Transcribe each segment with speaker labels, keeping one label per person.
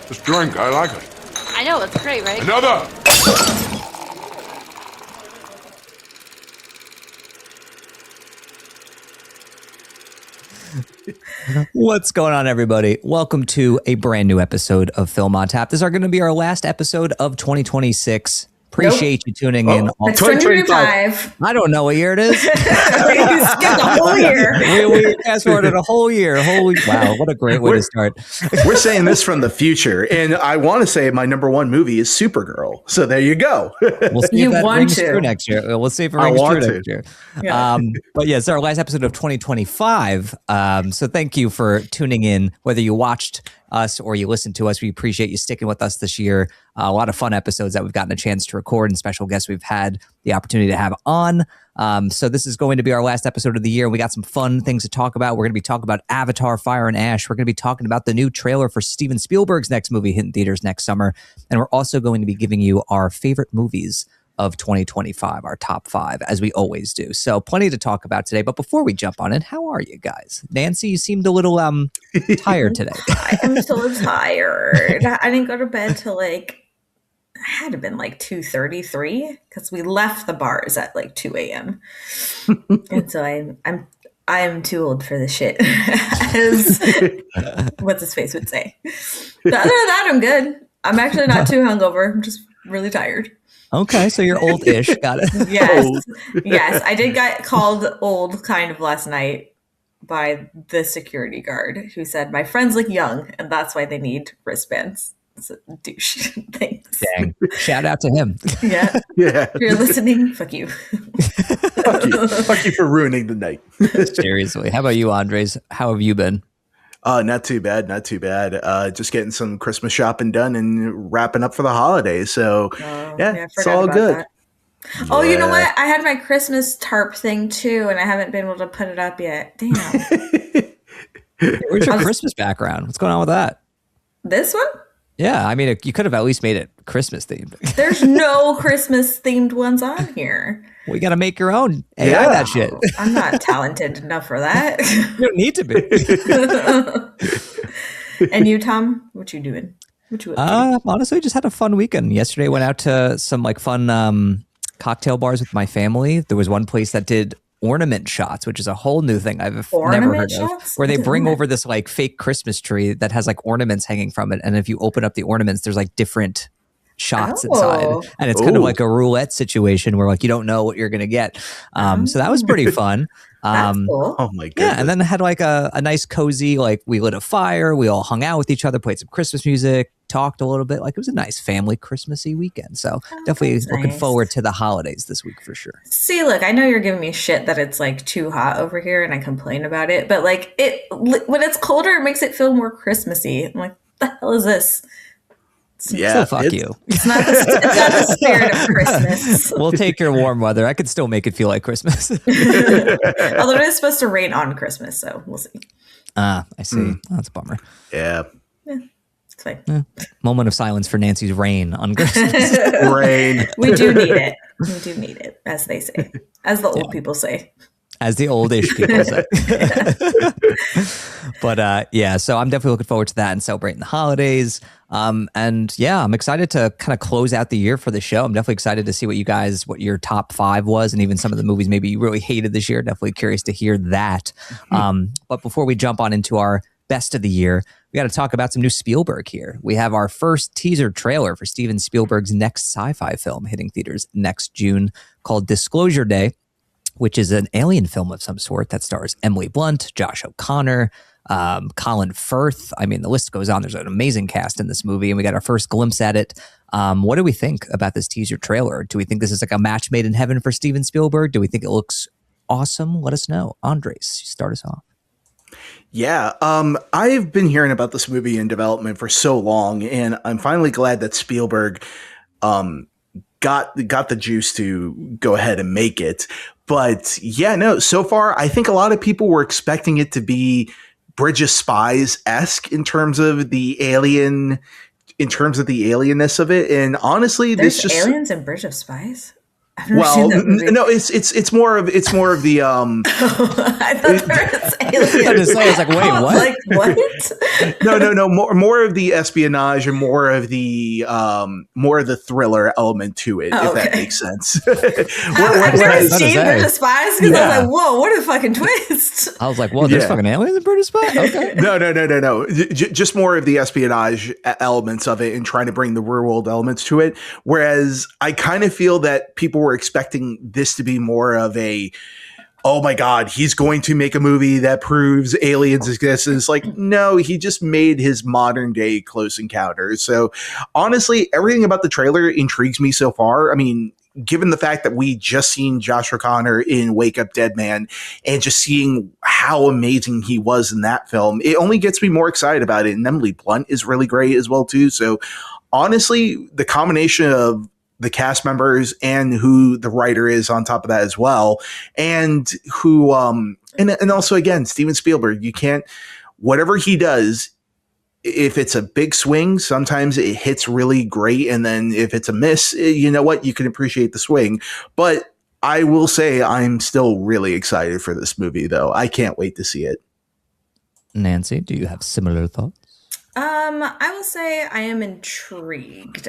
Speaker 1: This drink, I like it.
Speaker 2: I know, it's great, right?
Speaker 1: Another!
Speaker 3: What's going on, everybody? Welcome to a brand new episode of Film on Tap. This is going to be our last episode of 2026. Appreciate you tuning in.
Speaker 4: It's 2025.
Speaker 3: I don't know what year it is.
Speaker 4: You skipped a whole year.
Speaker 3: we fast forwarded a whole year. Wow, what a great way to start.
Speaker 5: We're saying this from the future, and I want to say my number one movie is Supergirl. So there you go.
Speaker 3: We'll see if that rings true next year. We'll see if it rings true next year.
Speaker 4: Yeah.
Speaker 3: But yeah, it's our last episode of 2025. So thank you for tuning in, whether you watched us or you listened to us. We appreciate you sticking with us this year. A lot of fun episodes that we've gotten a chance to record and special guests we've had the opportunity to have on. So this is going to be our last episode of the year. We got some fun things to talk about. We're going to be talking about Avatar, Fire and Ash. We're going to be talking about the new trailer for Steven Spielberg's next movie hitting theaters next summer. And we're also going to be giving you our favorite movies of 2025, our top 5, as we always do. So plenty to talk about today. But before we jump on it, how are you guys? Nancy, you seemed a little tired today.
Speaker 4: I am so tired. I didn't go to bed till it had to been 2:33 because we left the bars at 2 a.m. And so I'm too old for this shit, as what's his face would say. But other than that, I'm good. I'm actually not too hungover. I'm just really tired.
Speaker 3: Okay, so you're old-ish. Got it.
Speaker 4: Yes. I did get called old kind of last night by the security guard who said, my friends look young, and that's why they need wristbands. It's a douche. Thanks.
Speaker 3: Dang. Shout out to him.
Speaker 4: Yeah.
Speaker 5: Yeah.
Speaker 4: If you're listening, fuck you.
Speaker 5: Fuck you for ruining the night.
Speaker 3: Seriously. How about you, Andres? How have you been?
Speaker 5: Not too bad. Not too bad. Just getting some Christmas shopping done and wrapping up for the holidays. So yeah, it's all good.
Speaker 4: That. Oh, you know what? I had my Christmas tarp thing too, and I haven't been able to put it up yet. Damn.
Speaker 3: Where's your Christmas background? What's going on with that?
Speaker 4: This one?
Speaker 3: Yeah, I mean, you could have at least made it Christmas themed.
Speaker 4: There's no Christmas themed ones on here.
Speaker 3: We got to make your own. AI that shit.
Speaker 4: I'm not talented enough for that.
Speaker 3: You don't need to be.
Speaker 4: And you, Tom? What you doing?
Speaker 3: Honestly, just had a fun weekend. Yesterday, went out to some fun cocktail bars with my family. There was one place that did ornament shots, which is a whole new thing I've never heard of, where they bring over this fake Christmas tree that has ornaments hanging from it, and if you open up the ornaments, there's different shots inside, and it's kind of like a roulette situation where you don't know what you're gonna get. So that was pretty fun.
Speaker 4: That's cool.
Speaker 5: Oh my goodness.
Speaker 3: Yeah, and then I had a nice cozy, we lit a fire, we all hung out with each other, played some Christmas music, talked a little bit. It was a nice family Christmassy weekend. So definitely looking forward to the holidays this week for sure.
Speaker 4: See, look, I know you're giving me shit that it's too hot over here and I complain about it, but when it's colder, it makes it feel more Christmassy. I'm like, what the hell is this?
Speaker 3: Yeah, so fuck you.
Speaker 4: It's not the spirit of Christmas.
Speaker 3: We'll take your warm weather. I could still make it feel like Christmas.
Speaker 4: Although it is supposed to rain on Christmas, so we'll see.
Speaker 3: I see. Oh, that's a bummer.
Speaker 5: Yeah.
Speaker 4: It's fine.
Speaker 3: Yeah. Moment of silence for Nancy's rain on Christmas.
Speaker 5: Rain.
Speaker 4: We do need it. We do need it, as they say. As the old people say.
Speaker 3: As the oldish people say. But so I'm definitely looking forward to that and celebrating the holidays. And yeah, I'm excited to kind of close out the year for the show. I'm definitely excited to see what your top 5 was, and even some of the movies maybe you really hated this year. Definitely curious to hear that. But before we jump on into our best of the year, we got to talk about some new Spielberg here. We have our first teaser trailer for Steven Spielberg's next sci-fi film hitting theaters next June called Disclosure Day, which is an alien film of some sort that stars Emily Blunt, Josh O'Connor, Colin Firth. I mean, the list goes on. There's an amazing cast in this movie, and we got our first glimpse at it. What do we think about this teaser trailer? Do we think this is a match made in heaven for Steven Spielberg? Do we think it looks awesome? Let us know. Andres, start us off.
Speaker 5: Yeah, I've been hearing about this movie in development for so long, and I'm finally glad that Spielberg got the juice to go ahead and make it. But yeah, no, so far, I think a lot of people were expecting it to be Bridge of Spies-esque in terms of the alienness of it. And honestly,
Speaker 4: there's aliens in Bridge of Spies? I've never seen that movie.
Speaker 5: No, it's more of the
Speaker 4: I thought there was aliens.
Speaker 3: I was like, wait, what?
Speaker 4: Like, what?
Speaker 5: no. More of the espionage and more of the thriller element to it, if that makes sense.
Speaker 4: I've never seen British Spies because I was like, whoa, what a fucking twist!
Speaker 3: I was like, well, there's fucking aliens in British Spies. Okay.
Speaker 5: No. Just more of the espionage elements of it and trying to bring the real world elements to it. Whereas I kind of feel that people were expecting this to be more of a, oh my God, he's going to make a movie that proves aliens exist. And it's like, no, he just made his modern day Close Encounters. So honestly, everything about the trailer intrigues me so far. I mean, given the fact that we just seen Josh O'Connor in Wake Up Dead Man and just seeing how amazing he was in that film, it only gets me more excited about it. And Emily Blunt is really great as well too. So honestly, the combination of the cast members and who the writer is on top of that as well, and who and also again Steven Spielberg, you can't, whatever he does, if it's a big swing, sometimes it hits really great, and then if it's a miss, you know what, you can appreciate the swing. But I will say I'm still really excited for this movie, though. I can't wait to see it.
Speaker 3: Nancy, do you have similar thoughts?
Speaker 4: I will say I am intrigued.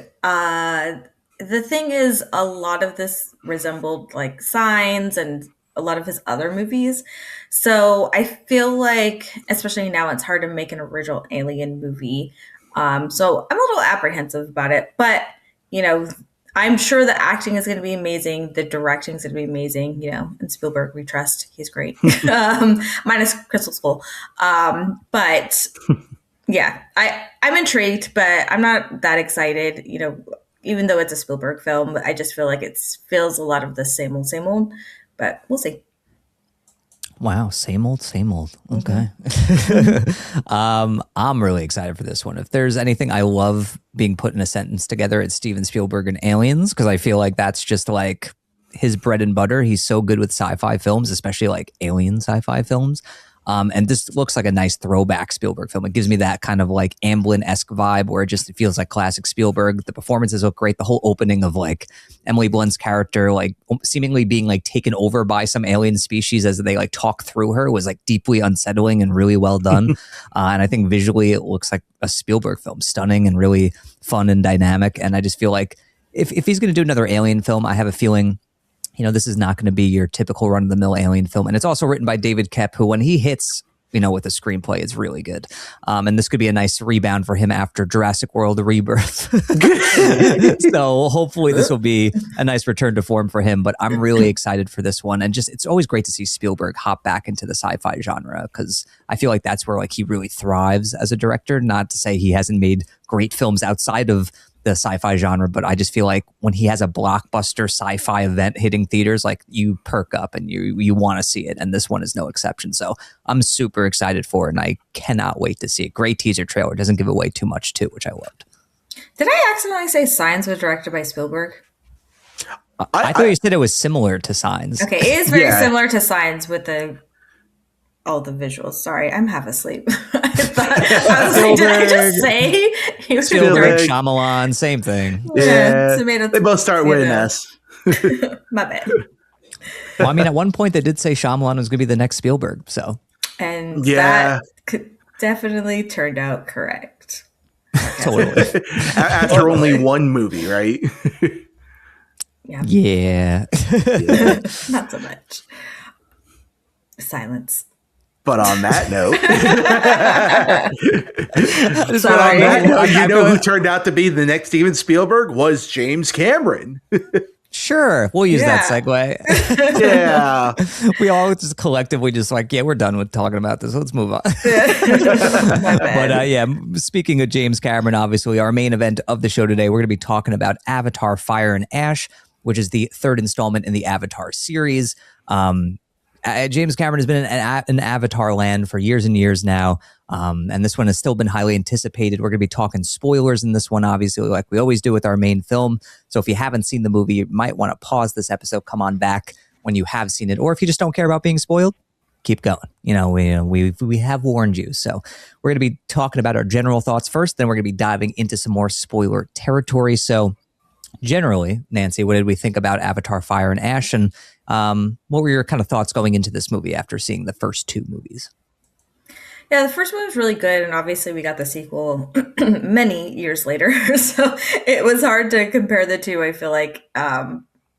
Speaker 4: The thing is, a lot of this resembled like Signs and a lot of his other movies. So I feel like, especially now, it's hard to make an original Alien movie. So I'm a little apprehensive about it, but you know, I'm sure the acting is going to be amazing. The directing is going to be amazing. You know, and Spielberg, we trust. He's great. Minus Crystal Skull. But yeah, I'm intrigued, but I'm not that excited. You know, even though it's a Spielberg film, I just feel like it feels a lot of the same old, but we'll see.
Speaker 3: Wow, same old. Okay. I'm really excited for this one. If there's anything I love being put in a sentence together, it's Steven Spielberg and Aliens, because I feel like that's just like his bread and butter. He's so good with sci-fi films, especially like alien sci-fi films. And this looks like a nice throwback Spielberg film. It gives me that kind of like Amblin-esque vibe where it feels like classic Spielberg. The performances look great. The whole opening of like Emily Blunt's character, like seemingly being like taken over by some alien species as they like talk through her, was like deeply unsettling and really well done. And I think visually it looks like a Spielberg film, stunning and really fun and dynamic. And I just feel like if he's going to do another alien film, I have a feeling, you know, this is not going to be your typical run-of-the-mill alien film. And it's also written by David Koepp, who, when he hits, you know, with a screenplay, is really good. And this could be a nice rebound for him after Jurassic World: Rebirth. So hopefully this will be a nice return to form for him. But I'm really excited for this one. And just, it's always great to see Spielberg hop back into the sci-fi genre, because I feel like that's where like he really thrives as a director. Not to say he hasn't made great films outside of the sci-fi genre, but I just feel like when he has a blockbuster sci-fi event hitting theaters, like you perk up and you want to see it, and this one is no exception. So I'm super excited for it, and I cannot wait to see it. Great teaser trailer, doesn't give away too much too, which I loved.
Speaker 4: Did I accidentally say Signs was directed by Spielberg?
Speaker 3: I thought you said it was similar to Signs.
Speaker 4: Okay, it is very similar to Signs with all the visuals. Sorry, I'm half asleep. I was like, did I just say he was
Speaker 3: Spielberg, Shyamalan, same thing.
Speaker 5: Yeah, they both start with an S.
Speaker 4: My bad.
Speaker 3: Well, I mean, at one point they did say Shyamalan was going to be the next Spielberg, so.
Speaker 4: And that definitely turned out correct.
Speaker 3: Totally.
Speaker 5: After only one movie, right?
Speaker 3: Yeah.
Speaker 4: Not so much. Silence.
Speaker 5: But on that note,
Speaker 4: sorry.
Speaker 5: You know who turned out to be the next Steven Spielberg was James Cameron.
Speaker 3: Sure, we'll use that segue.
Speaker 5: Yeah.
Speaker 3: We all just collectively just like, yeah, we're done with talking about this. Let's move on. But yeah, speaking of James Cameron, obviously our main event of the show today, we're going to be talking about Avatar: Fire and Ash, which is the third installment in the Avatar series. James Cameron has been in Avatar land for years and years now, and this one has still been highly anticipated. We're going to be talking spoilers in this one, obviously, like we always do with our main film. So if you haven't seen the movie, you might want to pause this episode, come on back when you have seen it, or if you just don't care about being spoiled, keep going. You know, we have warned you. So we're going to be talking about our general thoughts first, then we're going to be diving into some more spoiler territory. So generally, Nancy, what did we think about Avatar: Fire and Ash, and what were your kind of thoughts going into this movie after seeing the first two movies?
Speaker 4: Yeah, the first one was really good, and obviously we got the sequel many years later, so it was hard to compare the two. I feel like,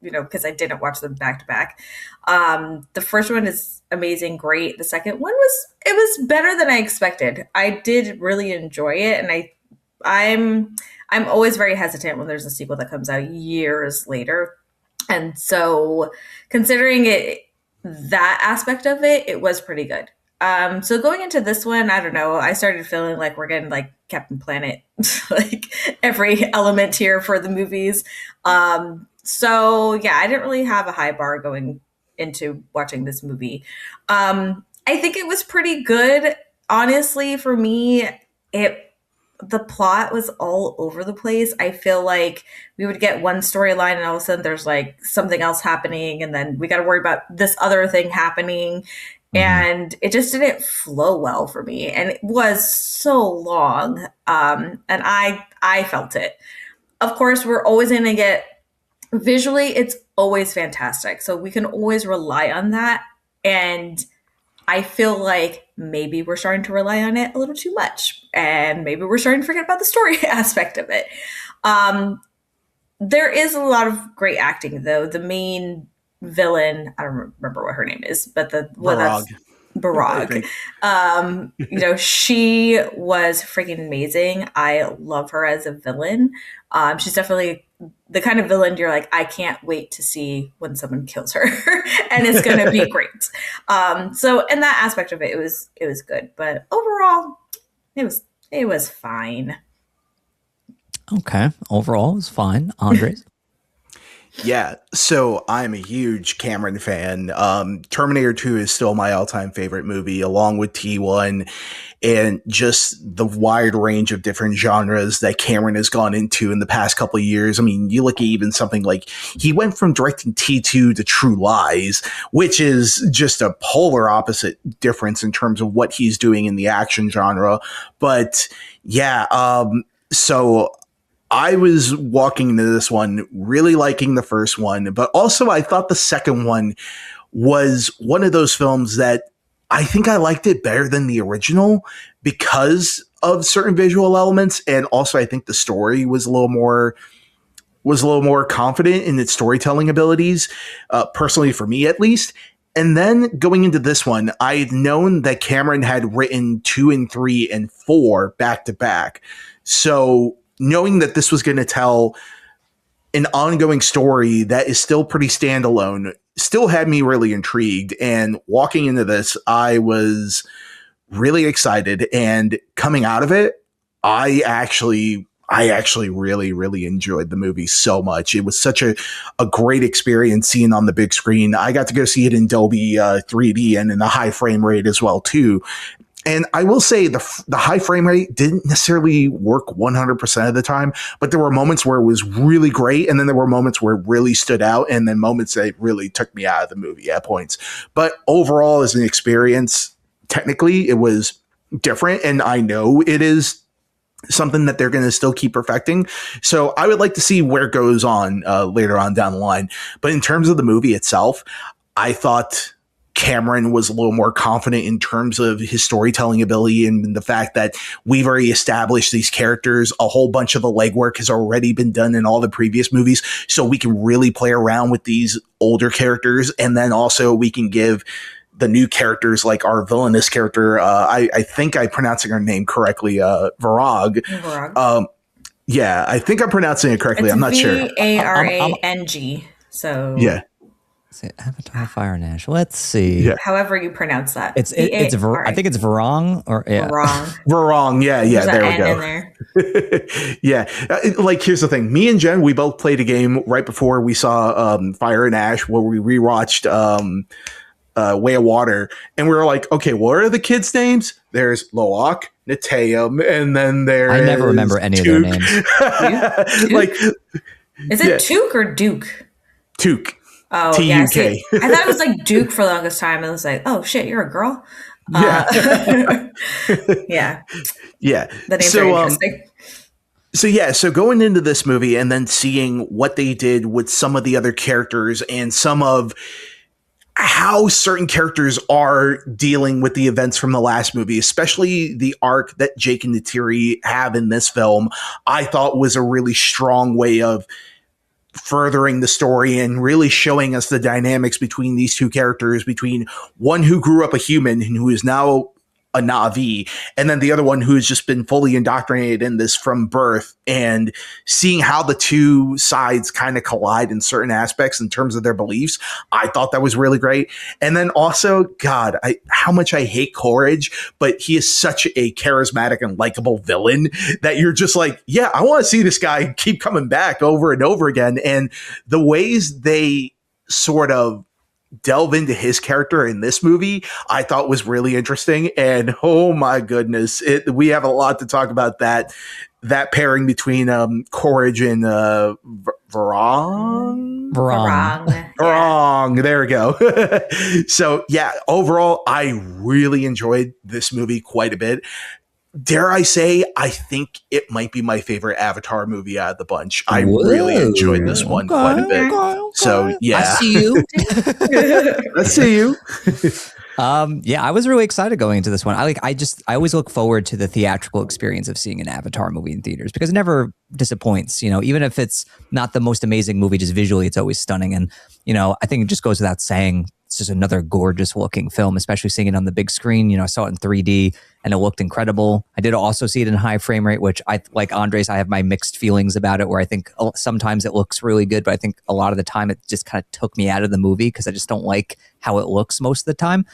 Speaker 4: because I didn't watch them back to back. The first one is amazing, great. The second one was better than I expected. I did really enjoy it, and I'm always very hesitant when there's a sequel that comes out years later, and so considering it that aspect of it, it was pretty good. So going into this one, I don't know, I started feeling like we're getting like Captain Planet, like every element here for the movies. So yeah, I didn't really have a high bar going into watching this movie. I think it was pretty good. Honestly, for me, the plot was all over the place. I feel like we would get one storyline and all of a sudden there's like something else happening, and then we got to worry about this other thing happening. And it just didn't flow well for me, and it was so long, and I felt it. Of course, we're always going to get visually; it's always fantastic, so we can always rely on that. And I feel like maybe we're starting to rely on it a little too much, and maybe we're starting to forget about the story aspect of it. There is a lot of great acting, though. The main villain, I don't remember what her name is, but Barag. She was freaking amazing. I love her as a villain. She's definitely the kind of villain you're like, I can't wait to see when someone kills her, and it's gonna be great. So in that aspect of it, it was good, but overall, it was fine.
Speaker 3: Okay, overall, it was fine. Andres.
Speaker 5: Yeah, so I'm a huge Cameron fan. Terminator 2 is still my all-time favorite movie, along with T1, and just the wide range of different genres that Cameron has gone into in the past couple of years. I mean, you look at even something like he went from directing T2 to True Lies, which is just a polar opposite difference in terms of what he's doing in the action genre. But yeah, so I was walking into this one really liking the first one, but also I thought the second one was one of those films that I think I liked it better than the original because of certain visual elements. And also I think the story was a little more confident in its storytelling abilities, personally for me at least. And then going into this one, I had known that Cameron had written 2 and 3 and 4 back to back. So knowing that this was going to tell an ongoing story that is still pretty standalone still had me really intrigued. And walking into this, I was really excited. And coming out of it, I actually really, really enjoyed the movie so much. It was such a great experience seeing on the big screen. I got to go see it in Dolby 3D and in a high frame rate as well, too. And I will say the high frame rate didn't necessarily work 100% of the time, but there were moments where it was really great. And then there were moments where it really stood out, and then moments that really took me out of the movie at points. But overall, as an experience, technically it was different. And I know it is something that they're going to still keep perfecting. So I would like to see where it goes on later on down the line. But in terms of the movie itself, I thought Cameron was a little more confident in terms of his storytelling ability and the fact that we've already established these characters. A whole bunch of the legwork has already been done in all the previous movies. So we can really play around with these older characters. And then also we can give the new characters, like our villainous character, I think I'm pronouncing her name correctly, Varag. Yeah, I think I'm pronouncing it correctly.
Speaker 4: It's
Speaker 5: I'm not sure.
Speaker 4: Varang. So
Speaker 5: yeah.
Speaker 3: Is it Avatar: Fire and Ash? Let's see.
Speaker 5: Yeah.
Speaker 4: However you pronounce that.
Speaker 3: I think it's Varang or yeah.
Speaker 5: Varang. Yeah.
Speaker 4: There's
Speaker 5: there we
Speaker 4: N
Speaker 5: go.
Speaker 4: In there.
Speaker 5: Yeah. Like, here's the thing. Me and Jen, we both played a game right before we saw Fire and Ash, where we rewatched Way of Water, and we were like, okay, what are the kids' names? There's Loak, Neteum, and then
Speaker 3: I never remember any of their names.
Speaker 5: Like,
Speaker 4: is it Took or Duke?
Speaker 5: Took.
Speaker 4: Oh,
Speaker 5: T-U-K.
Speaker 4: yeah. See, I thought it was like Duke for the longest time. And I was like, oh, shit, you're a girl?
Speaker 5: Yeah.
Speaker 4: Yeah.
Speaker 5: Yeah.
Speaker 4: The name's very interesting.
Speaker 5: So going into this movie and then seeing what they did with some of the other characters and some of how certain characters are dealing with the events from the last movie, especially the arc that Jake and Neytiri have in this film, I thought was a really strong way of furthering the story and really showing us the dynamics between these two characters, between one who grew up a human and who is now a Na'vi, and then the other one who has just been fully indoctrinated in this from birth, and seeing how the two sides kind of collide in certain aspects in terms of their beliefs. I thought that was really great. And then also, God, how much I hate Courage, but he is such a charismatic and likable villain that you're just like, yeah, I want to see this guy keep coming back over and over again. And the ways they sort of delve into his character in this movie, I thought was really interesting. And oh my goodness, we have a lot to talk about that pairing between Courage and Varong. There we go. So yeah, overall, I really enjoyed this movie quite a bit. Dare I say, I think it might be my favorite Avatar movie out of the bunch. I really enjoyed this one quite a bit. So yeah,
Speaker 3: I see you.
Speaker 5: I see you.
Speaker 3: Yeah, I was really excited going into this one. I always look forward to the theatrical experience of seeing an Avatar movie in theaters because it never disappoints. You know, even if it's not the most amazing movie, just visually, it's always stunning. And you know, I think it just goes without saying, it's just another gorgeous looking film, especially seeing it on the big screen. You know, I saw it in 3D and it looked incredible. I did also see it in high frame rate, which I, like Andres, I have my mixed feelings about it, where I think sometimes it looks really good, but I think a lot of the time it just kind of took me out of the movie because I just don't like how it looks most of the time.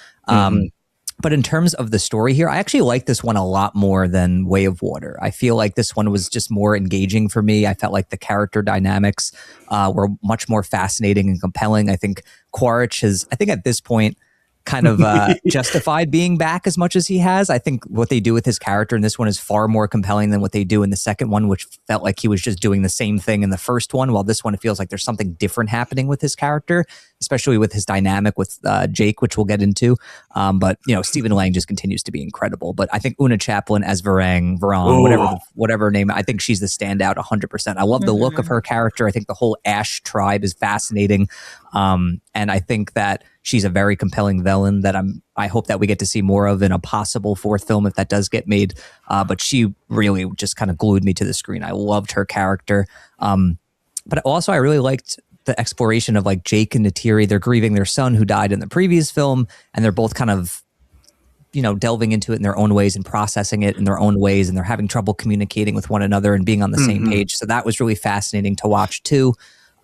Speaker 3: But in terms of the story here, I actually like this one a lot more than Way of Water. I feel like this one was just more engaging for me. I felt like the character dynamics were much more fascinating and compelling. I think Quaritch has, I think at this point, kind of justified being back as much as he has. I think what they do with his character in this one is far more compelling than what they do in the second one, which felt like he was just doing the same thing in the first one. While this one, it feels like there's something different happening with his character, especially with his dynamic with Jake, which we'll get into. But, you know, Stephen Lang just continues to be incredible. But I think Una Chaplin as Varang, whatever name, I think she's the standout 100%. I love the look of her character. I think the whole Ash tribe is fascinating. And I think that she's a very compelling villain that I hope that we get to see more of in a possible fourth film if that does get made. But she really just kind of glued me to the screen. I loved her character. But also I really liked the exploration of like Jake and Neytiri. They're grieving their son who died in the previous film, and they're both kind of, you know, delving into it in their own ways and processing it in their own ways, and they're having trouble communicating with one another and being on the same page. So that was really fascinating to watch too.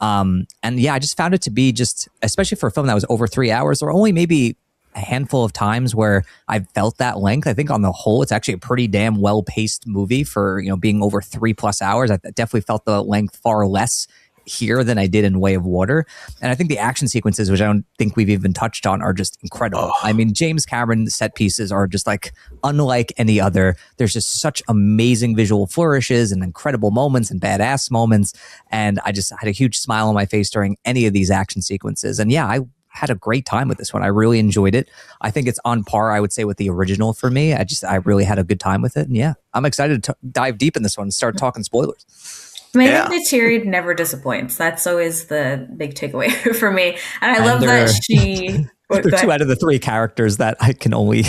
Speaker 3: And yeah, I just found it to be just, especially for a film that was over 3 hours, there were only maybe a handful of times where I felt that length. I think on the whole, it's actually a pretty damn well-paced movie for, you know, being over 3+ hours. I definitely felt the length far less here than I did in Way of Water. And I think the action sequences, which I don't think we've even touched on, are just incredible. I mean, James Cameron set pieces are just like unlike any other. There's just such amazing visual flourishes and incredible moments and badass moments. And I just had a huge smile on my face during any of these action sequences. And yeah, I had a great time with this one. I really enjoyed it. I think it's on par, I would say, with the original for me. I really had a good time with it. And yeah, I'm excited to dive deep in this one and start talking spoilers.
Speaker 4: I mean, I think Neytiri never disappoints. That's always the big takeaway for me. And I love that she...
Speaker 3: They're 2 out of the 3 characters that I can only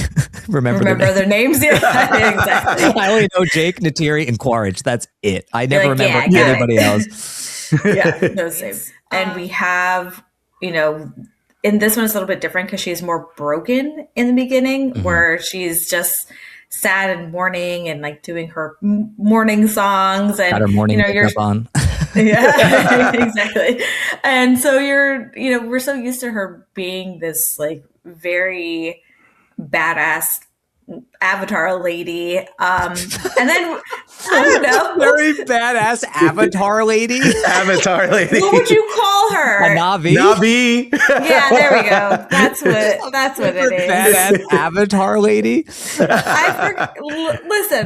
Speaker 3: remember
Speaker 4: their names. Yeah, exactly.
Speaker 3: I only know Jake, Neytiri, and Quaritch. That's it. I never remember anybody else.
Speaker 4: Yeah, no, same. And we have, you know, in this one it's a little bit different because she's more broken in the beginning, where she's just sad and mourning and like doing her morning songs and
Speaker 3: got her morning
Speaker 4: you're
Speaker 3: on.
Speaker 4: Yeah, exactly. And so we're so used to her being this like very badass Avatar lady. And then I don't know.
Speaker 3: Very badass Avatar lady.
Speaker 5: Avatar lady.
Speaker 4: What would you call her?
Speaker 3: A Na'vi.
Speaker 5: Na'vi.
Speaker 4: Yeah, there we go. That's what it is.
Speaker 3: Badass Avatar lady.
Speaker 4: Listen,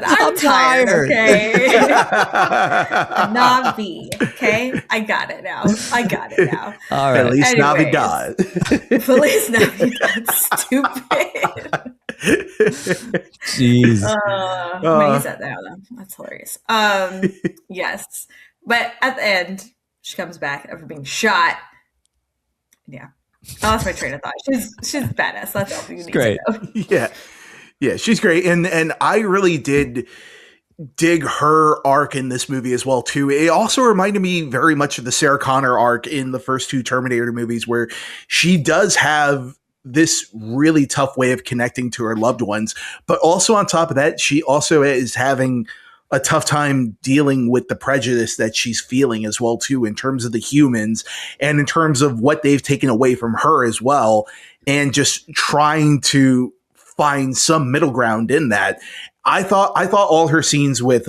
Speaker 4: I'm tired. Okay. A Na'vi. Okay, I got it now.
Speaker 3: All right.
Speaker 5: At least Na'vi died.
Speaker 4: At least Na'vi died. Stupid.
Speaker 3: Jeez.
Speaker 4: I'm gonna use that now, though. That's hilarious. Yes, but at the end, she comes back after being shot. Yeah, I lost my train of thought. She's badass. That's all you need
Speaker 3: Great.
Speaker 4: to know.
Speaker 5: Yeah, she's great, and I really did dig her arc in this movie as well too. It also reminded me very much of the Sarah Connor arc in the first two Terminator movies, where she does have this really tough way of connecting to her loved ones, but also on top of that, she also is having a tough time dealing with the prejudice that she's feeling as well too, in terms of the humans and in terms of what they've taken away from her as well, and just trying to find some middle ground in that. I thought all her scenes with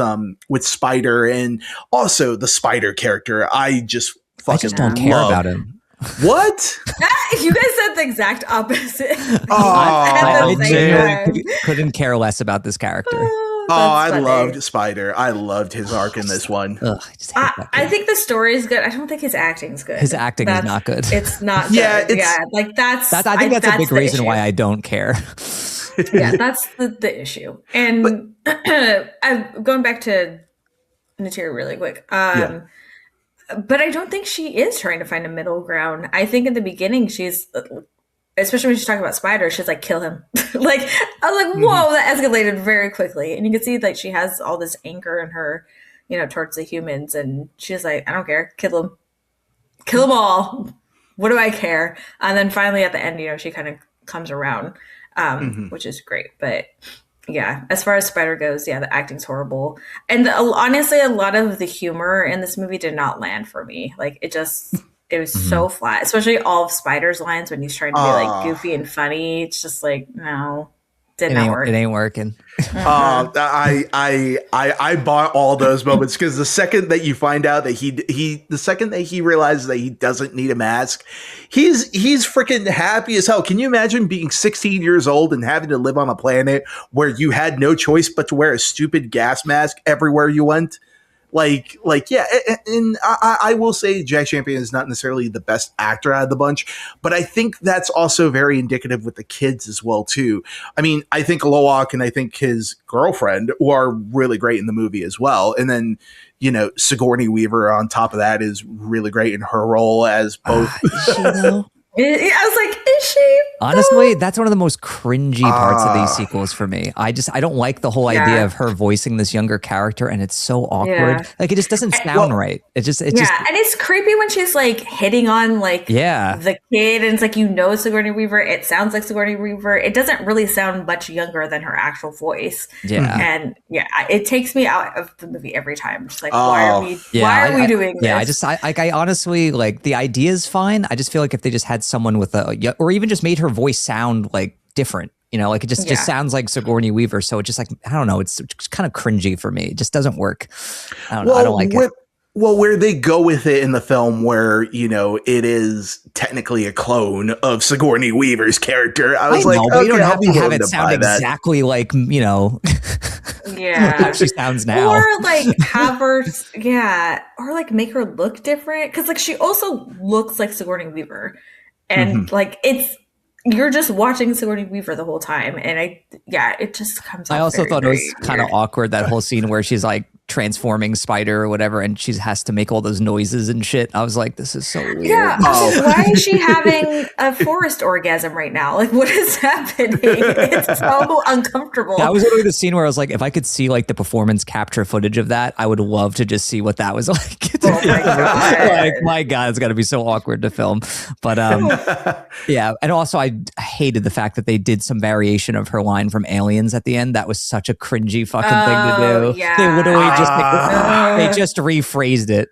Speaker 5: Spider, and also the Spider character, I just fucking
Speaker 3: don't care about him.
Speaker 5: What?
Speaker 4: You guys said the exact opposite.
Speaker 3: I genuinely couldn't care less about this character.
Speaker 5: I loved Spider. I loved his arc in this one.
Speaker 3: Ugh,
Speaker 4: I think the story is good. I don't think his acting's good.
Speaker 3: His acting is not good.
Speaker 4: It's not good. Like that's
Speaker 3: I think that's a big reason why I don't care.
Speaker 4: Yeah, that's the issue. And I'm going back to Natira really quick. But I don't think she is trying to find a middle ground. I think in the beginning she's, especially when she's talking about Spider, she's like, kill him. Like, I was like, whoa, that escalated very quickly. And you can see like she has all this anger in her, towards the humans. And she's like, I don't care. Kill them. Kill them all. What do I care? And then finally at the end, she kind of comes around, which is great. But yeah, as far as Spider goes, the acting's horrible. And honestly, a lot of the humor in this movie did not land for me. Like, it was so flat, especially all of Spider's lines when he's trying to be like goofy and funny. It's just like, no, did not work.
Speaker 3: It ain't working.
Speaker 5: I bought all those moments, because the second that you find out that the second that he realizes that he doesn't need a mask, he's freaking happy as hell. Can you imagine being 16 years old and having to live on a planet where you had no choice but to wear a stupid gas mask everywhere you went? Yeah, and I will say Jack Champion is not necessarily the best actor out of the bunch, but I think that's also very indicative with the kids as well too. I mean, I think Loak and I think his girlfriend are really great in the movie as well, and then Sigourney Weaver on top of that is really great in her role as both.
Speaker 4: I was like, is she?
Speaker 3: Honestly, that's one of the most cringy parts of these sequels for me. I don't like the whole idea of her voicing this younger character, and it's so awkward. Yeah. Like, it just doesn't sound right. It just and
Speaker 4: it's creepy when she's like hitting on the kid, and it's like, Sigourney Weaver. It sounds like Sigourney Weaver. It doesn't really sound much younger than her actual voice.
Speaker 3: Yeah,
Speaker 4: and it takes me out of the movie every time. Just like, why are we doing this?
Speaker 3: Yeah, I honestly, like, the idea is fine. I just feel like if they just had someone with or even just made her voice sound like different, like it just sounds like Sigourney Weaver. So it just like, I don't know, it's kind of cringy for me. It just doesn't work. I don't know. I don't like it.
Speaker 5: Well, where they go with it in the film, where it is technically a clone of Sigourney Weaver's character, I was like,
Speaker 3: okay, you don't have to have it sound exactly like how she sounds now,
Speaker 4: or like have her, or like make her look different, because like she also looks like Sigourney Weaver, and like you're just watching Sigourney Weaver the whole time, and it just comes.
Speaker 3: I also thought it was kind of awkward, that whole scene where she's like transforming Spider or whatever, and she has to make all those noises and shit. I was like, this is so weird.
Speaker 4: Yeah, why is she having a forest orgasm right now? Like, what is happening? It's so uncomfortable.
Speaker 3: That was literally the scene where I was like, if I could see like the performance capture footage of that, I would love to just see what that was like.
Speaker 4: Oh my god!
Speaker 3: Like, my god, it's got to be so awkward to film. But yeah, and also I hated the fact that they did some variation of her line from Aliens at the end. That was such a cringy fucking thing to do.
Speaker 4: Yeah.
Speaker 3: They literally they just rephrased it.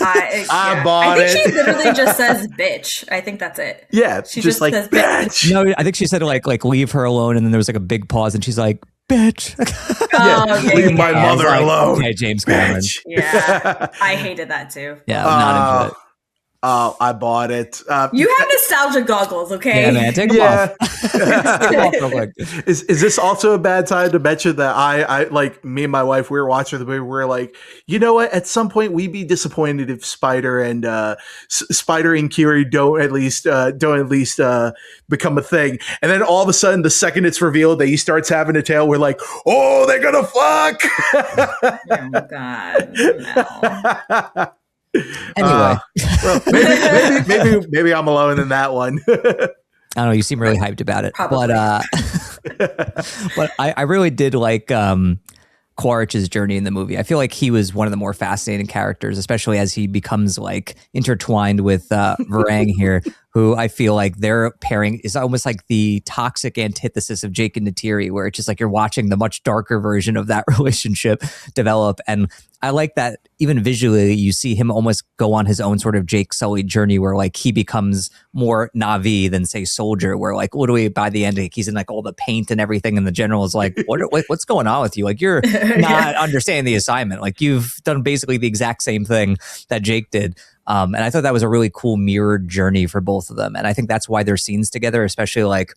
Speaker 5: I bought
Speaker 4: it. I think she literally just says bitch. I think that's it.
Speaker 5: Yeah,
Speaker 4: she just like says
Speaker 5: bitch.
Speaker 3: No, I think she said like leave her alone, and then there was like a big pause, and she's like, bitch.
Speaker 5: Leave my mother alone.
Speaker 3: Okay, James Cameron.
Speaker 4: Yeah, I hated that too.
Speaker 3: Yeah, I'm not into it.
Speaker 5: I bought it.
Speaker 4: You have nostalgia goggles, okay?
Speaker 3: Yeah, man, take them off. Take 'em off real quick.
Speaker 5: Is this also a bad time to mention that I like me and my wife, we were watching the movie, we were like, you know what, at some point we'd be disappointed if Spider and Kiri don't at least become a thing. And then all of a sudden, the second it's revealed that he starts having a tail, we're like, oh, they're gonna fuck.
Speaker 4: Oh my God, no.
Speaker 3: Anyway,
Speaker 5: well, maybe I'm alone in that one.
Speaker 3: I don't know. You seem really hyped about it,
Speaker 4: Probably.
Speaker 3: but I really did like Quaritch's journey in the movie. I feel like he was one of the more fascinating characters, especially as he becomes like intertwined with Varang here, who I feel like their pairing is almost like the toxic antithesis of Jake and Neytiri, where it's just like you're watching the much darker version of that relationship develop. And I like that even visually, you see him almost go on his own sort of Jake Sully journey where like he becomes more Na'vi than say Soldier, where like literally by the end, like, he's in like all the paint and everything. And the general is like, what's going on with you? Like, you're not understanding the assignment. Like, you've done basically the exact same thing that Jake did. And I thought that was a really cool mirrored journey for both of them. And I think that's why their scenes together, especially like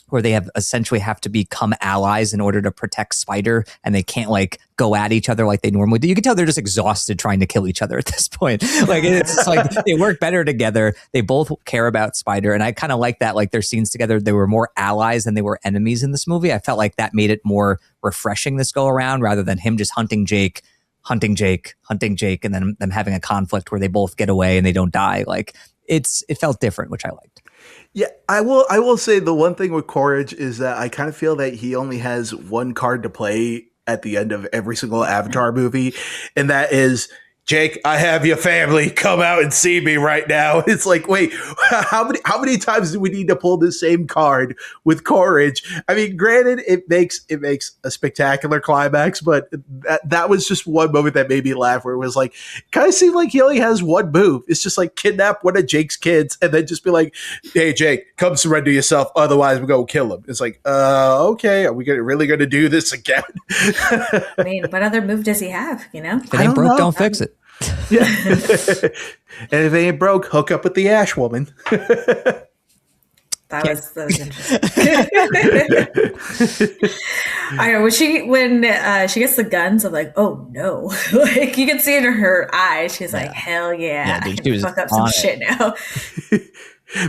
Speaker 3: where they have essentially have to become allies in order to protect Spider, and they can't like go at each other like they normally do. You can tell they're just exhausted trying to kill each other at this point. Like, it's just like they work better together. They both care about Spider, and I kind of like that. Like, their scenes together, they were more allies than they were enemies in this movie. I felt like that made it more refreshing this go around, rather than him just hunting Jake, and then them having a conflict where they both get away and they don't die. Like, it felt different, which I liked.
Speaker 5: Yeah, I will say the one thing with Quaritch is that I kind of feel that he only has one card to play at the end of every single Avatar movie, and that is, Jake, I have your family. Come out and see me right now. It's like, wait, how many times do we need to pull the same card with Quaritch? I mean, granted, it makes a spectacular climax, but that was just one moment that made me laugh, where it was like, kind of seemed like he only has one move. It's just like kidnap one of Jake's kids and then just be like, hey, Jake, come surrender yourself. Otherwise, we're going to kill him. It's like, okay, are we really going to do this again?
Speaker 4: I mean, what other move does he have, you know?
Speaker 3: If it ain't broke, don't fix it.
Speaker 5: Yeah. And if they ain't broke, hook up with the Ash Woman.
Speaker 4: That was interesting. I know when she gets the guns, I'm like, oh no! Like, you can see it in her eyes. She's like, hell yeah,
Speaker 3: dude,
Speaker 4: I can fuck up some shit now.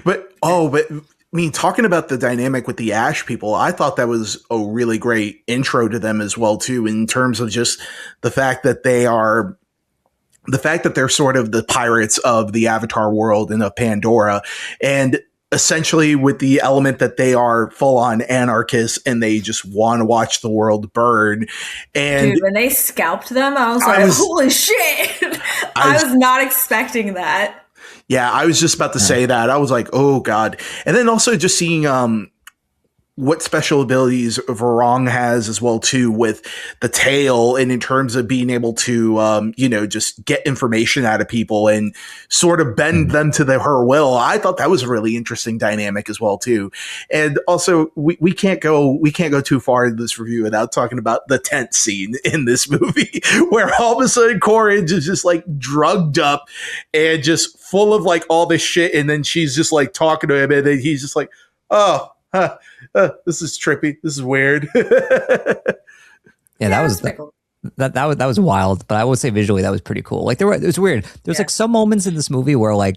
Speaker 5: But I mean, talking about the dynamic with the Ash people, I thought that was a really great intro to them as well too, in terms of just the fact that they're sort of the pirates of the Avatar world and of Pandora, and essentially with the element that they are full on anarchists and they just want to watch the world burn. And
Speaker 4: dude, when they scalped them, I was like, holy shit. I was not expecting that.
Speaker 5: Yeah, I was just about to say that. I was like, oh God. And then also just seeing what special abilities Varang has as well too, with the tail, and in terms of being able to just get information out of people and sort of bend them to her will. I thought that was a really interesting dynamic as well too. And also we can't go too far in this review without talking about the tent scene in this movie, where all of a sudden Quaritch is just like drugged up and just full of like all this shit, and then she's just like talking to him, and then he's just like, oh, this is trippy. This is weird.
Speaker 3: Yeah, that was cool. that was wild. But I would say visually that was pretty cool. Like, it was weird. There's like some moments in this movie where like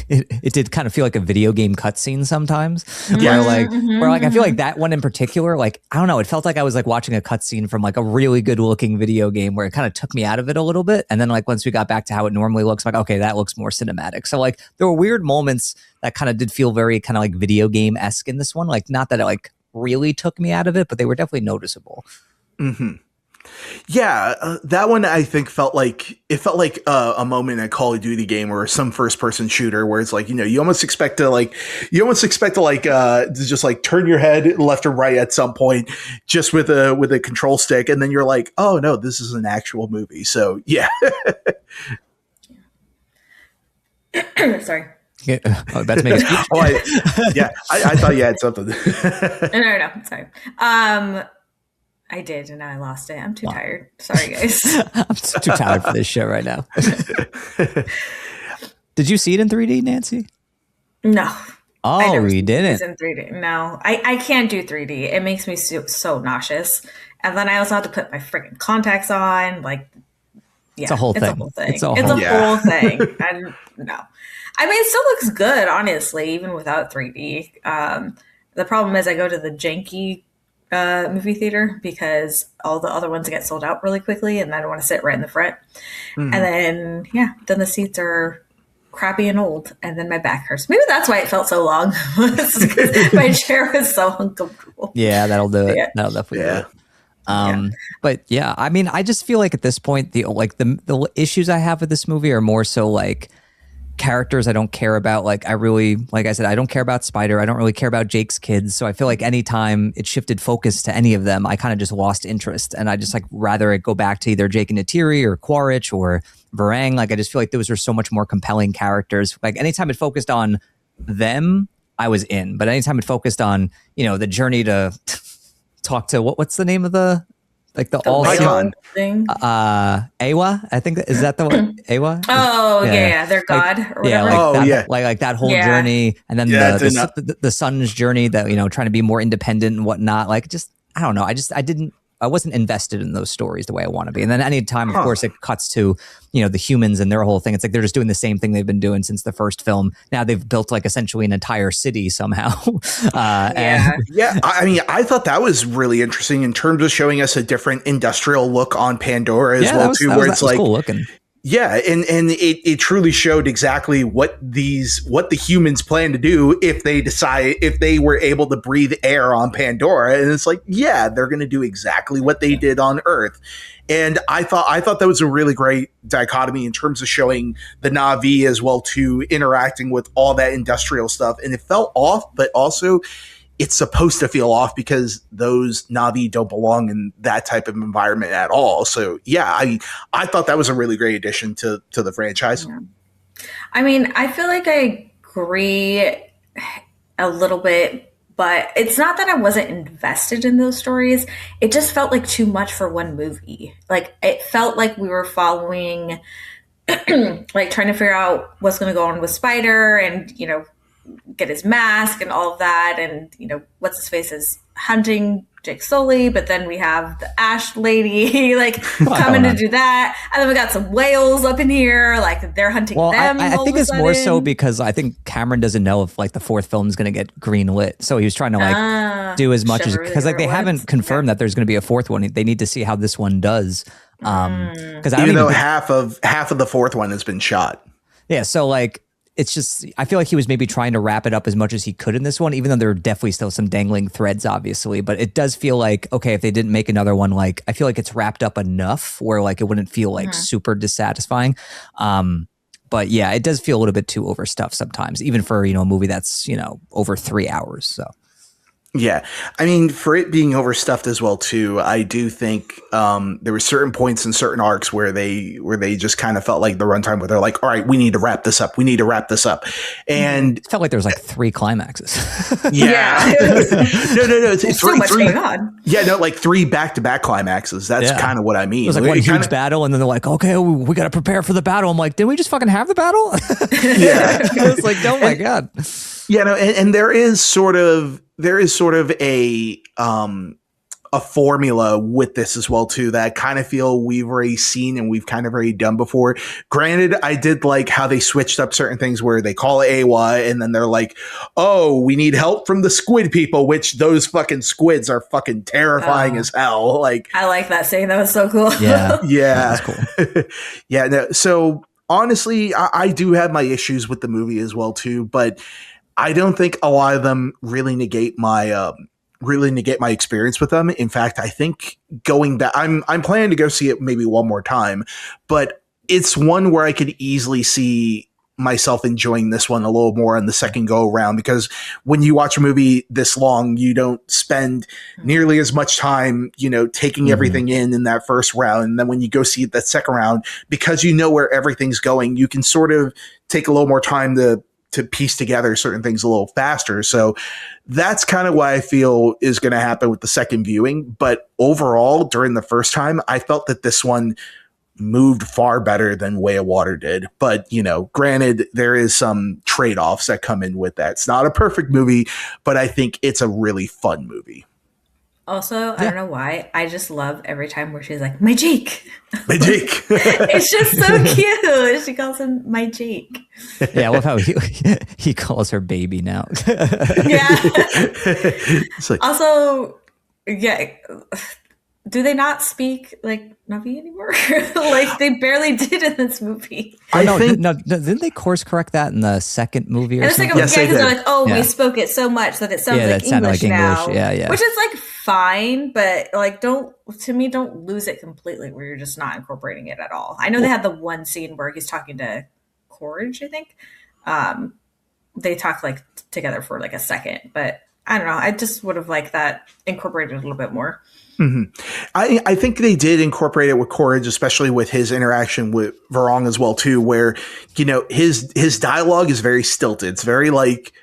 Speaker 3: it did kind of feel like a video game cutscene sometimes. Yeah, where I feel like that one in particular, like, I don't know, it felt like I was like watching a cutscene from like a really good looking video game, where it kind of took me out of it a little bit. And then like once we got back to how it normally looks, like, okay, that looks more cinematic. So like there were weird moments that kind of did feel very kind of like video game-esque in this one. Like, not that it like really took me out of it, but they were definitely noticeable.
Speaker 5: Mm-hmm. Yeah, that one I think felt like a moment in a Call of Duty game or some first person shooter, where it's like, you almost expect to just like turn your head left or right at some point just with a control stick, and then you're like, oh no, this is an actual movie. So yeah.
Speaker 4: Sorry.
Speaker 3: Yeah, that's me.
Speaker 5: I thought you had something.
Speaker 4: No. Sorry. I did, and I lost it. I'm too tired. Sorry, guys.
Speaker 3: I'm too tired for this show right now. Did you see it in 3D, Nancy?
Speaker 4: No. I
Speaker 3: Oh,
Speaker 4: never
Speaker 3: you
Speaker 4: see movies
Speaker 3: didn't.
Speaker 4: in 3D. No, I can't do 3D. It makes me so nauseous. And then I also have to put my freaking contacts on. Like,
Speaker 3: It's a
Speaker 4: yeah,
Speaker 3: whole
Speaker 4: it's a
Speaker 3: thing.
Speaker 4: whole thing.
Speaker 3: It's a
Speaker 4: It's a
Speaker 3: whole.
Speaker 5: Yeah.
Speaker 4: whole thing. And no, I mean, it still looks good, honestly, even without 3D. The problem is I go to the janky movie theater because all the other ones get sold out really quickly, and I don't want to sit right in the front. And then, yeah, then the seats are crappy and old, and then my back hurts. Maybe that's why it felt so long. Because my chair was so uncomfortable.
Speaker 3: Yeah, that'll do it.
Speaker 4: Yeah.
Speaker 3: That'll definitely do
Speaker 5: Yeah.
Speaker 3: it. But yeah, I mean, I just feel like at this point, the issues I have with this movie are more so like characters I don't care about. Like like I said, I don't care about Spider. I don't really care about Jake's kids. So I feel like anytime it shifted focus to any of them, I kind of just lost interest. And I just like rather it go back to either Jake and Natiri or Quaritch or Varang. Like I just feel like those are so much more compelling characters. Like anytime it focused on them, I was in. But anytime it focused on, the journey to talk to what's the name of the all
Speaker 5: Icon.
Speaker 4: Thing.
Speaker 3: Awa, I think is that the one? Awa?
Speaker 4: Oh yeah, their god or whatever.
Speaker 3: Like
Speaker 5: Oh,
Speaker 3: that,
Speaker 5: yeah.
Speaker 3: like that whole
Speaker 4: Yeah.
Speaker 3: journey, and then
Speaker 5: Yeah,
Speaker 3: the son's journey that trying to be more independent and whatnot. Like just I don't know. I wasn't invested in those stories the way I want to be. And then anytime, of course, it cuts to the humans and their whole thing. It's like they're just doing the same thing they've been doing since the first film. Now they've built like essentially an entire city somehow.
Speaker 4: Yeah.
Speaker 5: Yeah, I mean, I thought that was really interesting in terms of showing us a different industrial look on Pandora as well too, where it's like
Speaker 3: cool looking.
Speaker 5: yeah, and it truly showed exactly what the humans plan to do if they were able to breathe air on Pandora, and it's like yeah, they're going to do exactly what they did on Earth. And I thought that was a really great dichotomy in terms of showing the Na'vi as well too interacting with all that industrial stuff, and it felt off, but also it's supposed to feel off because those Na'vi don't belong in that type of environment at all. So yeah, I thought that was a really great addition to the franchise.
Speaker 4: Yeah. I mean, I feel like I agree a little bit, but it's not that I wasn't invested in those stories. It just felt like too much for one movie. Like it felt like we were following, like trying to figure out what's going to go on with Spider and, get his mask and all of that. And, what's his face is hunting Jake Sully, but then we have the Ash lady like coming to do that. And then we got some whales up in here, like they're hunting them.
Speaker 3: I think it's more so because I think Cameron doesn't know if like the fourth film is going to get green lit. So he was trying to like do as much as, because like they haven't confirmed that there's going to be a fourth one. They need to see how this one does. Because
Speaker 5: even though half of the fourth one has been shot.
Speaker 3: Yeah. So like, it's just, I feel like he was maybe trying to wrap it up as much as he could in this one, even though there are definitely still some dangling threads, obviously. But it does feel like, okay, if they didn't make another one, like, I feel like it's wrapped up enough where like it wouldn't feel like super dissatisfying. But yeah, it does feel a little bit too overstuffed sometimes, even for, a movie that's, over 3 hours. So.
Speaker 5: Yeah. I mean, for it being overstuffed as well, too, I do think there were certain points in certain arcs where they just kind of felt like the runtime where they're like, all right, we need to wrap this up. We need to wrap this up. And
Speaker 3: it felt like there was like 3 climaxes.
Speaker 5: Yeah. No. It's
Speaker 4: so much going on.
Speaker 5: Yeah, no, like 3 back-to-back climaxes. That's kind of what I mean.
Speaker 3: It was like one huge battle, and then they're like, okay, we got to prepare for the battle. I'm like, didn't we just fucking have the battle?
Speaker 5: Yeah.
Speaker 3: I was like, oh my God.
Speaker 5: Yeah, no, and there is sort of a formula with this as well too that I kind of feel we've already seen and we've kind of already done before. Granted, I did like how they switched up certain things where they call it AWA and then they're like, oh, we need help from the squid people, which those fucking squids are fucking terrifying as hell. Like,
Speaker 4: I like that scene. That was so cool.
Speaker 3: Yeah.
Speaker 5: Yeah.
Speaker 3: That's cool.
Speaker 5: Yeah. No, so honestly, I do have my issues with the movie as well too, but I don't think a lot of them really negate my experience with them. In fact, I think going back, I'm planning to go see it maybe one more time, but it's one where I could easily see myself enjoying this one a little more on the second go around, because when you watch a movie this long, you don't spend nearly as much time, taking everything in that first round. And then when you go see it that second round, because you know where everything's going, you can sort of take a little more time to piece together certain things a little faster. So that's kind of what I feel is going to happen with the second viewing. But overall, during the first time, I felt that this one moved far better than Way of Water did. But, granted, there is some trade-offs that come in with that. It's not a perfect movie, but I think it's a really fun movie.
Speaker 4: Also, I don't know why, I just love every time where she's like, my Jake.
Speaker 5: My Jake.
Speaker 4: It's just so cute. She calls him my Jake.
Speaker 3: Yeah, I love how he calls her baby now.
Speaker 4: Yeah.
Speaker 5: Like,
Speaker 4: also, yeah. Do they not speak like Navi anymore? Like they barely did in this movie.
Speaker 3: Didn't they course correct that in the second movie or something?
Speaker 4: Yes, because they're like, we spoke it so much that it sounds like English now.
Speaker 3: Yeah.
Speaker 4: Which is like fine, but like don't lose it completely where you're just not incorporating it at all. I know they had the one scene where he's talking to Courage, I think. They talk like together for like a second, but I don't know. I just would have liked that incorporated a little bit more.
Speaker 5: Mm-hmm. I think they did incorporate it with Courage, especially with his interaction with Varong as well too, where his dialogue is very stilted. It's very like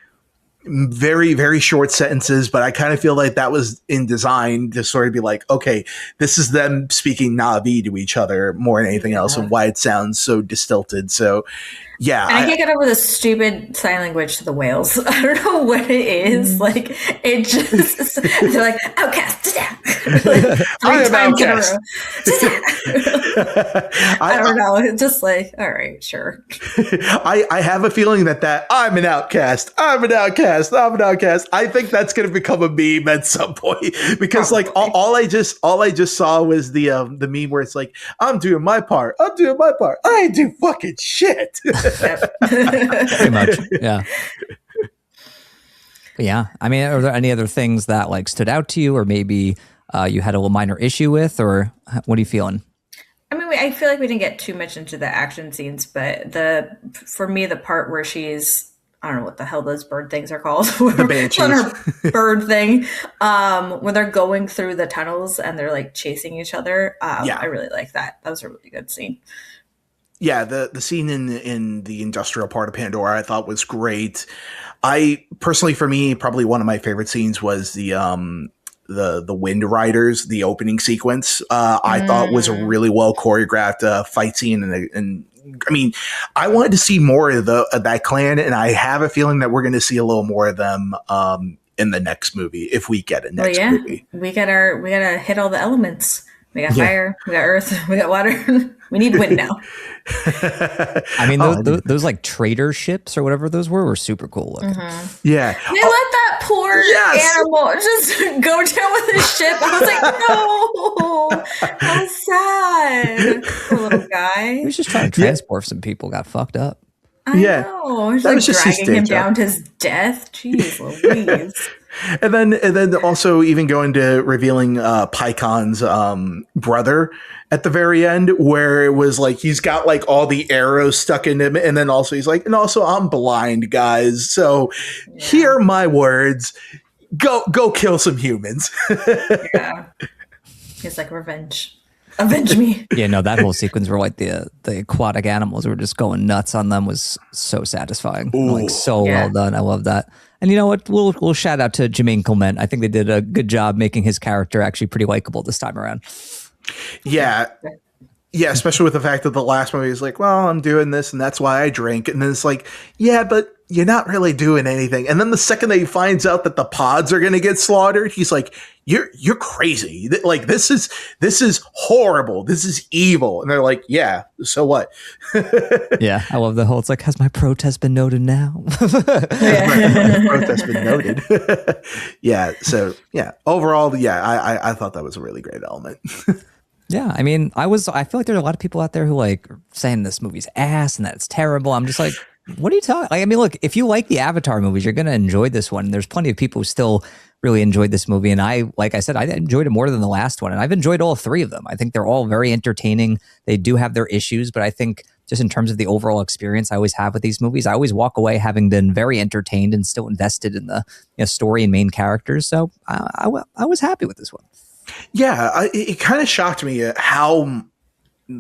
Speaker 5: very, very short sentences, but I kind of feel like that was in design to sort of be like, okay, this is them speaking Na'vi to each other more than anything else, and why it sounds so distilted. So yeah,
Speaker 4: and I can't get over the stupid sign language to the whales. I don't know what it is. Like it just they're like outcast. Sit down. Like,
Speaker 5: I am outcast.
Speaker 4: I don't know. It's just like, all right, sure.
Speaker 5: I have a feeling that I'm an outcast. I'm an outcast. I'm an outcast. I think that's going to become a meme at some point because like all I just saw was the meme where it's like, I'm doing my part. I'm doing my part. I ain't do fucking shit.
Speaker 3: Pretty much, yeah. But yeah, I mean, are there any other things that like stood out to you, or maybe you had a little minor issue with, or what are you feeling?
Speaker 4: I mean, I feel like we didn't get too much into the action scenes, but for me, the part where she's, I don't know what the hell those bird things are called.
Speaker 5: The banshees.
Speaker 4: On her bird thing. When they're going through the tunnels and they're like chasing each other. I really like that. That was a really good scene.
Speaker 5: Yeah, the scene in the industrial part of Pandora I thought was great. I personally, for me, probably one of my favorite scenes was the Wind Riders, the opening sequence. I thought was a really well choreographed fight scene, and I mean, I wanted to see more of that clan, and I have a feeling that we're going to see a little more of them in the next movie if we get a next movie.
Speaker 4: We gotta hit all the elements. We got fire, we got earth, we got water. We need wind now.
Speaker 3: I mean, those like trader ships or whatever those were super cool looking.
Speaker 4: Mm-hmm.
Speaker 5: Yeah.
Speaker 4: They let that poor animal just go down with his ship. I was like, no, how sad. Poor little guy.
Speaker 3: He was just trying to transport some people, got fucked up.
Speaker 4: I know. It was like dragging him down to his death. Jeez Louise.
Speaker 5: And then also even going to revealing Pycon's brother at the very end, where it was like he's got like all the arrows stuck in him, and then also he's like, and also I'm blind, guys. So hear my words. Go kill some humans.
Speaker 4: Yeah. He's like, revenge. Avenge me.
Speaker 3: Yeah, no, that whole sequence where like the aquatic animals were just going nuts on them was so satisfying. Like so well done. I love that. And you know what? We'll shout out to Jermaine Clement. I think they did a good job making his character actually pretty likable this time around.
Speaker 5: Yeah. Yeah, especially with the fact that the last movie is like, well, I'm doing this and that's why I drink. And then it's like, yeah, but you're not really doing anything. And then the second that he finds out that the pods are going to get slaughtered, he's like, you're crazy. Like, this is horrible. This is evil. And they're like, yeah, so what?
Speaker 3: Yeah, I love the whole, it's like, has my protest been noted now?
Speaker 5: My protest been noted. Yeah. So yeah, overall, yeah, I thought that was a really great element.
Speaker 3: Yeah, I mean, I feel like there are a lot of people out there who like saying this movie's ass and that it's terrible. I'm just like, what are you talking? Like, I mean, look, if you like the Avatar movies, you're going to enjoy this one. There's plenty of people who still really enjoyed this movie. And like I said, I enjoyed it more than the last one. And I've enjoyed all three of them. I think they're all very entertaining. They do have their issues, but I think just in terms of the overall experience I always have with these movies, I always walk away having been very entertained and still invested in the story and main characters. So I was happy with this one.
Speaker 5: Yeah, it kind of shocked me at how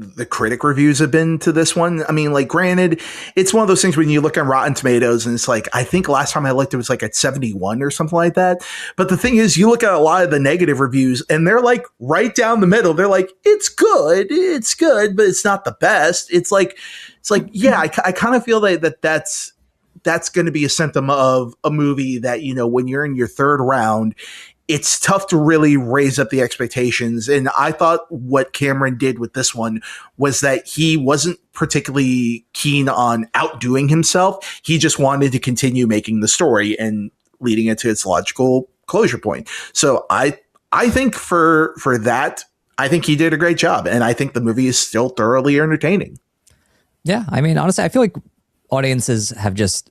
Speaker 5: the critic reviews have been to this one. I mean, like, granted, it's one of those things when you look on Rotten Tomatoes and it's like, I think last time I looked, it was like at 71 or something like that. But the thing is, you look at a lot of the negative reviews and they're like right down the middle. They're like, it's good, but it's not the best. It's like, yeah, I kind of feel that's going to be a symptom of a movie that, you know, when you're in your third round, it's tough to really raise up the expectations. And I thought what Cameron did with this one was that he wasn't particularly keen on outdoing himself. He just wanted to continue making the story and leading it to its logical closure point. So I think for that, I think he did a great job. And I think the movie is still thoroughly entertaining.
Speaker 3: Yeah. I mean, honestly, I feel like audiences have just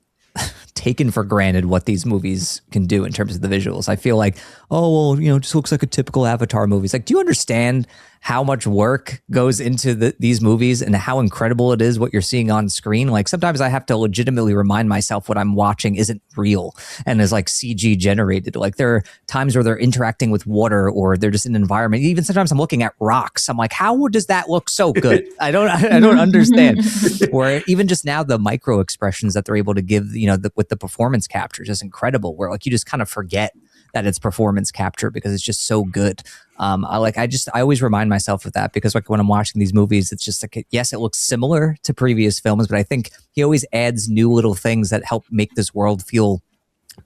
Speaker 3: taken for granted what these movies can do in terms of the visuals. I feel like, oh, well, you know, it just looks like a typical Avatar movie. It's like, do you understand how much work goes into these movies and how incredible it is what you're seeing on screen? Like, sometimes I have to legitimately remind myself what I'm watching isn't real and is like CG generated. Like, there are times where they're interacting with water or they're just in an environment. Even sometimes I'm looking at rocks. I'm like, how does that look so good? I don't understand. Or even just now, the micro expressions that they're able to give, you know, with the performance capture is just incredible, where like you just kind of forget that it's performance capture because it's just so good. I always remind myself of that, because like when I'm watching these movies, it's just like, yes, it looks similar to previous films, but I think he always adds new little things that help make this world feel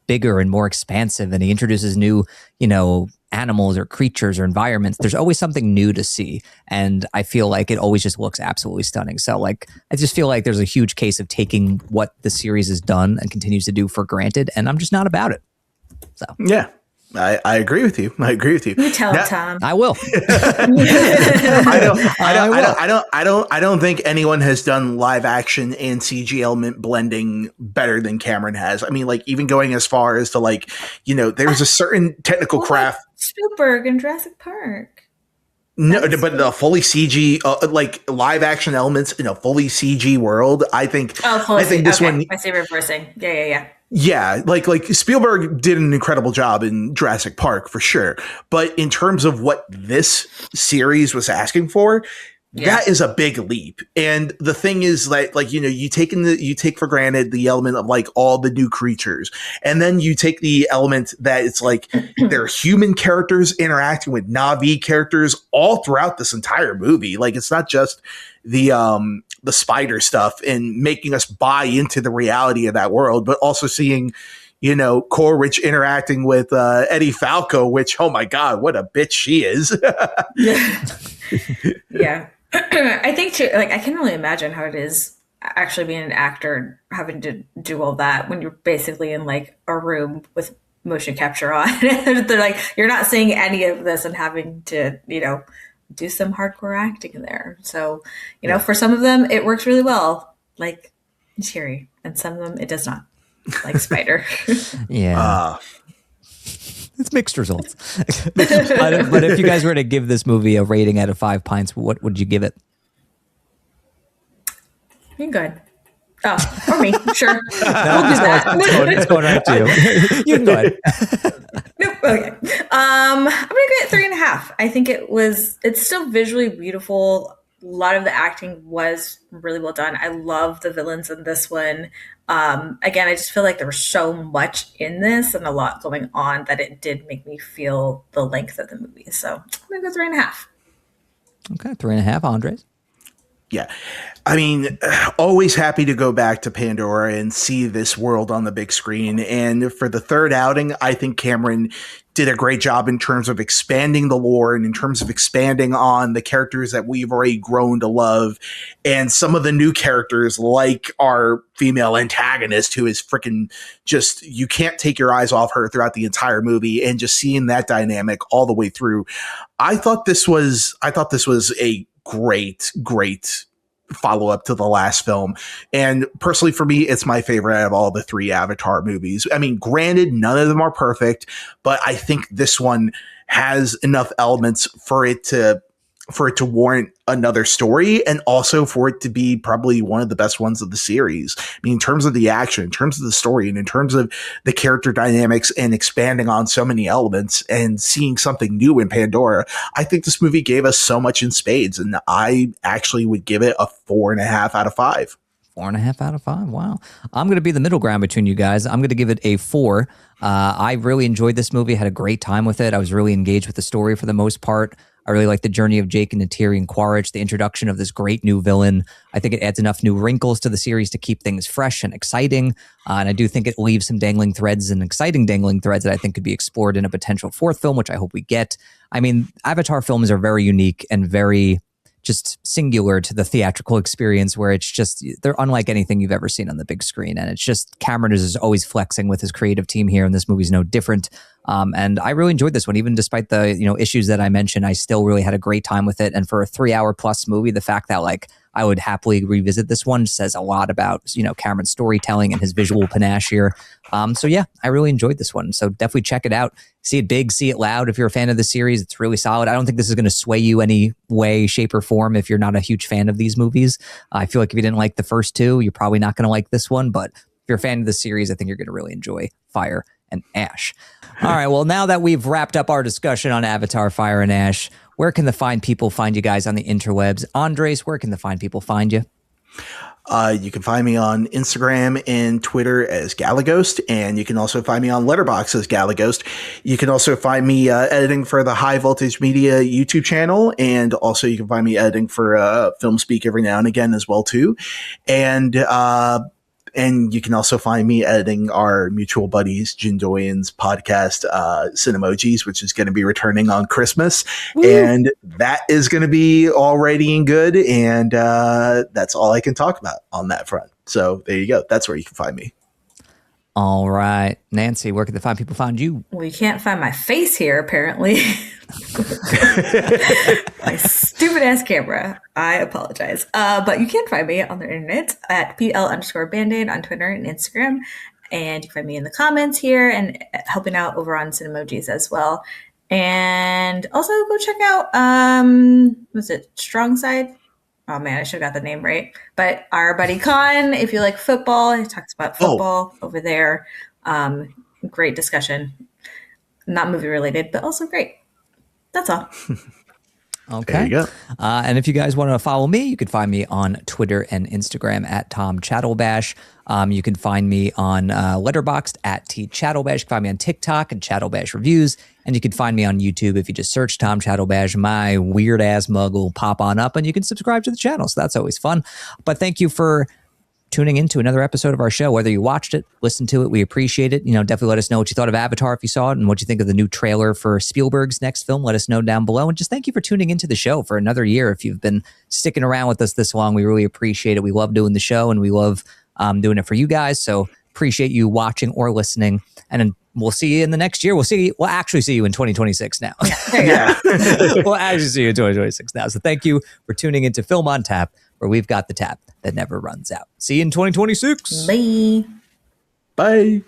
Speaker 3: bigger and more expansive. And he introduces new, you know, animals or creatures or environments. There's always something new to see. And I feel like it always just looks absolutely stunning. So like, I just feel like there's a huge case of taking what the series has done and continues to do for granted. And I'm just not about it. So
Speaker 5: yeah, I agree with you.
Speaker 4: You tell him, Tom.
Speaker 3: I will.
Speaker 5: I don't think anyone has done live action and CG element blending better than Cameron has. I mean, like, even going as far as to, like, you know, there's a certain technical craft.
Speaker 4: Spielberg in Jurassic Park.
Speaker 5: No, but the fully CG, like live action elements in a fully CG world, I think.
Speaker 4: Oh, I think this one. I see reversing. Yeah.
Speaker 5: Yeah, like Spielberg did an incredible job in Jurassic Park for sure. But in terms of what this series was asking for, that is a big leap. And the thing is that, like, you know, you take for granted the element of like all the new creatures. And then you take the element that it's like there are human characters interacting with Na'vi characters all throughout this entire movie. Like, it's not just the spider stuff and making us buy into the reality of that world, but also seeing, you know, Corwich interacting with Eddie Falco, which, oh my God, what a bitch she is.
Speaker 4: Yeah. I think too, like, I can only imagine how it is actually being an actor, having to do all that when you're basically in like a room with motion capture on. They're like, you're not seeing any of this and having to, you know, do some hardcore acting in there. So, you know, for some of them, it works really well, like Cheery, and some of them it does not, like Spider.
Speaker 3: Yeah. It's mixed results. But if you guys were to give this movie a rating out of 5 pints, what would you give it?
Speaker 4: You're good. Oh, or me. Sure.
Speaker 3: We'll do that. It's going right to you. You can go ahead.
Speaker 4: Nope. Okay. I'm going to give it 3.5. I think it's still visually beautiful. A lot of the acting was really well done. I love the villains in this one. Again, I just feel like there was so much in this and a lot going on that it did make me feel the length of the movie. So I'm going to go 3.5.
Speaker 3: Okay, 3.5, Andres.
Speaker 5: Yeah. I mean, always happy to go back to Pandora and see this world on the big screen. And for the third outing, I think Cameron did a great job in terms of expanding the lore and in terms of expanding on the characters that we've already grown to love. And some of the new characters, like our female antagonist, who is freaking just, you can't take your eyes off her throughout the entire movie, and just seeing that dynamic all the way through. I thought this was a great follow-up to the last film. And personally, for me, it's my favorite out of all the 3 Avatar movies. I mean, granted, none of them are perfect, but I think this one has enough elements for it to for it to warrant another story, and also for it to be probably one of the best ones of the series. I mean, in terms of the action, in terms of the story, and in terms of the character dynamics and expanding on so many elements and seeing something new in Pandora, I think this movie gave us so much in spades, and I actually would give it a 4.5 out of 5.
Speaker 3: 4.5 out of 5. Wow. I'm going to be the middle ground between you guys. I'm going to give it a 4. I really enjoyed this movie. Had a great time with it. I was really engaged with the story for the most part. I really like the journey of Jake and Neytiri and Quaritch, the introduction of this great new villain. I think it adds enough new wrinkles to the series to keep things fresh and exciting. And I do think it leaves some dangling threads and exciting dangling threads that I think could be explored in a potential fourth film, which I hope we get. I mean, Avatar films are very unique and very just singular to the theatrical experience, where it's just, they're unlike anything you've ever seen on the big screen. And it's just, Cameron is always flexing with his creative team here, and this movie's no different. And I really enjoyed this one, even despite the issues that I mentioned. I still really had a great time with it. And for a 3-hour plus movie, the fact that I would happily revisit this one says a lot about Cameron's storytelling and his visual panache here. So yeah, I really enjoyed this one. So definitely check it out. See it big, see it loud. If you're a fan of the series, it's really solid. I don't think this is going to sway you any way, shape, or form if you're not a huge fan of these movies. I feel like if you didn't like the first two, you're probably not going to like this one. But if you're a fan of the series, I think you're going to really enjoy Fire and Ash. All right, well, now that we've wrapped up our discussion on Avatar, Fire and Ash, where can the fine people find you guys on the interwebs? Andres, where can the fine people find you?
Speaker 5: You can find me on Instagram and Twitter as Galaghost, and you can also find me on Letterboxd as Galaghost. You can also find me editing for the High Voltage Media YouTube channel, and also you can find me editing for Film Speak every now and again as well too. And you can also find me editing our mutual buddies, Jin Doyen's podcast, Cinemojis, which is going to be returning on Christmas. Woo! And that is going to be all righty and good. And that's all I can talk about on that front. So there you go. That's where you can find me.
Speaker 3: All right. Nancy, where can the fine people find you?
Speaker 4: Well, you can't find my face here, apparently. My stupid ass camera. I apologize. But you can find me on the internet at PL_Bandaid on Twitter and Instagram. And you can find me in the comments here and helping out over on Cinemojis as well. And also go check out, was it Strong Side? Oh man, I should have got the name right. But our buddy Khan, if you like football, he talks about football over there. Great discussion. Not movie related, but also great. That's all.
Speaker 3: Okay.
Speaker 5: There you go.
Speaker 3: And if you guys want to follow me, you can find me on Twitter and Instagram at Tom Chattelbash. You can find me on Letterboxd at T Chattelbash. You can find me on TikTok and Chattelbash Reviews. And you can find me on YouTube if you just search Tom Chattelbash. My weird ass mug will pop on up and you can subscribe to the channel. So that's always fun. But thank you for tuning into another episode of our show. Whether you watched it, listened to it, we appreciate it. Definitely let us know what you thought of Avatar if you saw it, and what you think of the new trailer for Spielberg's next film. Let us know down below. And just thank you for tuning into the show for another year. If you've been sticking around with us this long, we really appreciate it. We love doing the show, and we love doing it for you guys. So appreciate you watching or listening. And then we'll see you in the next year. We'll actually see you in 2026 now.
Speaker 5: Yeah.
Speaker 3: We'll actually see you in 2026 now. So thank you for tuning into Film on Tap, where we've got the tap that never runs out. See you in 2026.
Speaker 4: Bye.
Speaker 5: Bye.